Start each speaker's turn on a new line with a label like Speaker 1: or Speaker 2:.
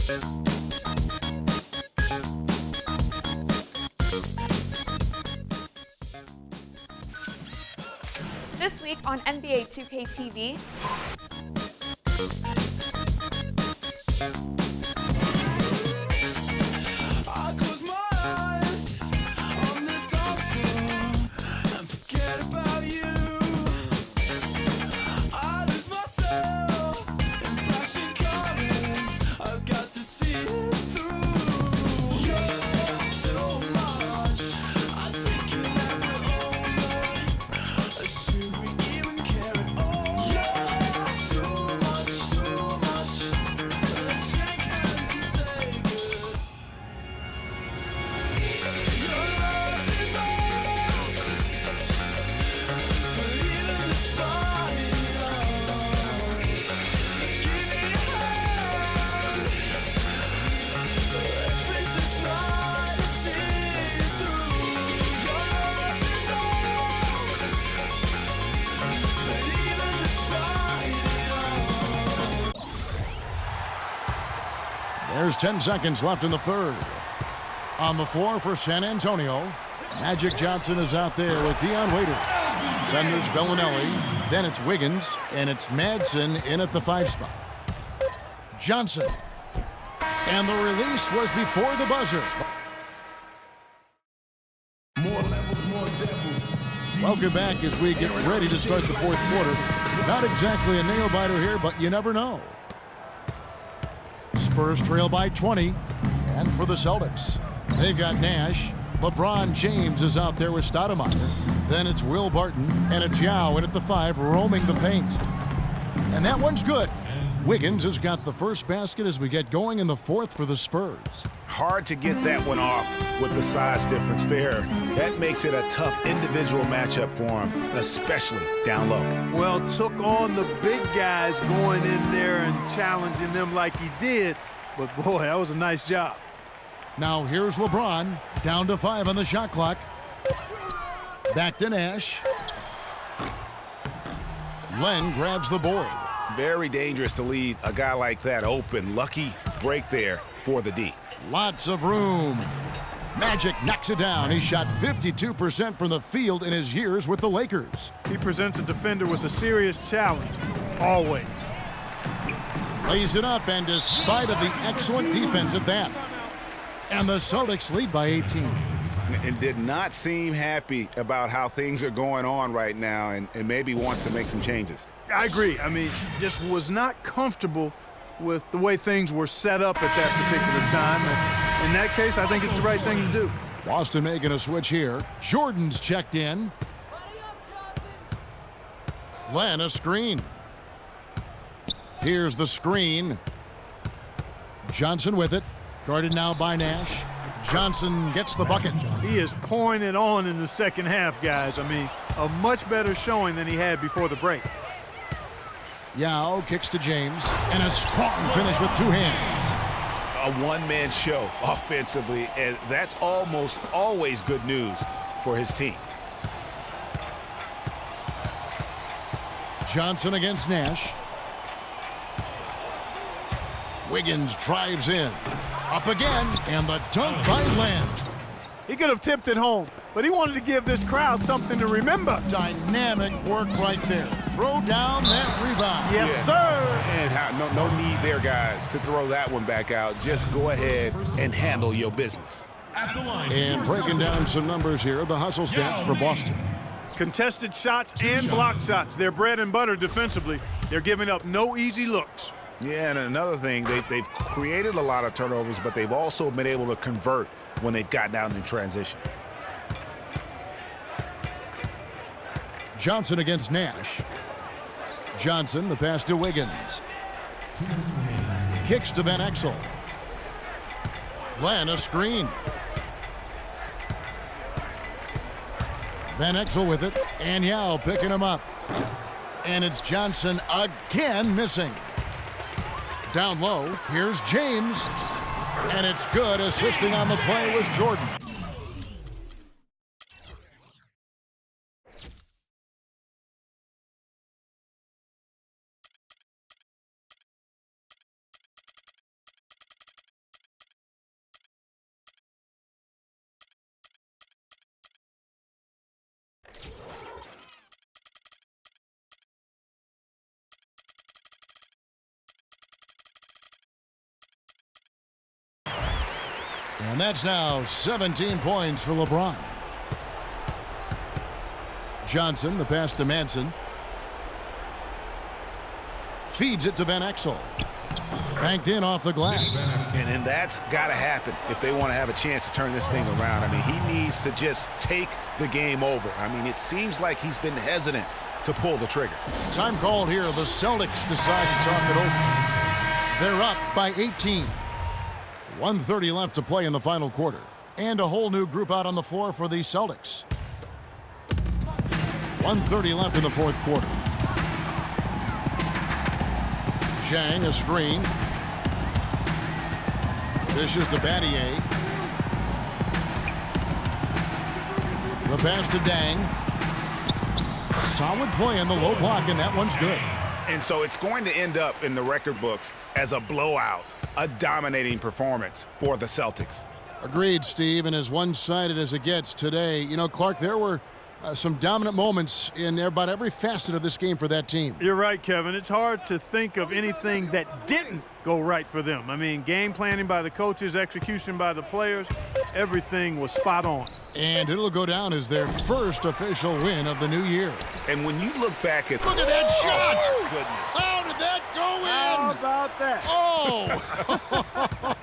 Speaker 1: This week on NBA 2K TV.
Speaker 2: There's 10 seconds left in the third. On the floor for San Antonio, Magic Johnson is out there with Dion Waiters. Then there's Bellinelli. Then it's Wiggins. And it's Madsen in at the 5 spot. Johnson. And the release was before the buzzer.
Speaker 3: More levels, more devils.
Speaker 2: Welcome back as we get ready to start the fourth quarter. Not exactly a nail-biter here, but you never know. Spurs trail by 20. And for the Celtics, they've got Nash. LeBron James is out there with Stoudemire. Then it's Will Barton. And it's Yao in at the 5, roaming the paint. And that one's good. Wiggins has got the first basket as we get going in the fourth for the Spurs.
Speaker 4: Hard to get that one off with the size difference there. That makes it a tough individual matchup for him, especially down low.
Speaker 5: Well, took on the big guys going in there and challenging them like he did. But, boy, that was a nice job.
Speaker 2: Now here's LeBron, down to 5 on the shot clock. Back to Nash. Len grabs the board.
Speaker 4: Very dangerous to leave a guy like that open. Lucky break there for the D.
Speaker 2: Lots of room. Magic knocks it down. He shot 52% from the field in his years with the Lakers.
Speaker 5: He presents a defender with a serious challenge, always.
Speaker 2: Lays it up, and despite of the excellent defense at that. And the Celtics lead by 18.
Speaker 4: And did not seem happy about how things are going on right now, and maybe wants to make some changes.
Speaker 5: I agree. I mean, just was not comfortable with the way things were set up at that particular time. And in that case, I think it's the right thing to do.
Speaker 2: Boston making a switch here. Jordan's checked in. Len, a screen. Here's the screen. Johnson with it. Guarded now by Nash. Johnson gets the bucket.
Speaker 5: He is pouring it on in the second half, guys. I mean, a much better showing than he had before the break.
Speaker 2: Yao kicks to James, and a strong finish with 2 hands.
Speaker 4: A one-man show offensively, and that's almost always good news for his team.
Speaker 2: Johnson against Nash. Wiggins drives in. Up again, and the dunk by Len.
Speaker 5: He could have tipped it home, but he wanted to give this crowd something to remember.
Speaker 2: Dynamic work right there. Throw down that rebound.
Speaker 5: Yes, sir.
Speaker 4: And no need there, guys, to throw that one back out. Just go ahead and handle your business.
Speaker 3: At the line.
Speaker 2: And breaking down some numbers here, the hustle stats for Boston.
Speaker 5: Contested shots and block shots. They're bread and butter defensively. They're giving up no easy looks.
Speaker 4: Yeah, and another thing, they've created a lot of turnovers, but they've also been able to convert when they've gotten out in transition.
Speaker 2: Johnson against Nash. Johnson, the pass to Wiggins. Kicks to Van Exel. Len, a screen. Van Exel with it, and Yao picking him up. And it's Johnson again missing. Down low, here's James. And it's good. Assisting on the play was Jordan. And that's now 17 points for LeBron. Johnson, the pass to Manson. Feeds it to Van Exel. Banked in off the glass.
Speaker 4: And that's got to happen if they want to have a chance to turn this thing around. I mean, he needs to just take the game over. I mean, it seems like he's been hesitant to pull the trigger.
Speaker 2: Time called here. The Celtics decide to talk it over. They're up by 18. 1:30 left to play in the final quarter. And a whole new group out on the floor for the Celtics. 1:30 left in the fourth quarter. Zhang, a screen. This is to Battier. The pass to Dang. Solid play in the low block, and that one's good.
Speaker 4: And so it's going to end up in the record books as a blowout, a dominating performance for the Celtics.
Speaker 2: Agreed, Steve, and as one-sided as it gets today, you know, Clark, there were some dominant moments in about every facet of this game for that team.
Speaker 5: You're right, Kevin. It's hard to think of anything that didn't go right for them. I mean, game planning by the coaches, execution by the players, everything was spot on.
Speaker 2: And it'll go down as their first official win of the new year.
Speaker 4: And when you look back at...
Speaker 2: Look at that shot!
Speaker 4: Oh, goodness.
Speaker 2: How did that go in?
Speaker 5: How about that?
Speaker 2: Oh!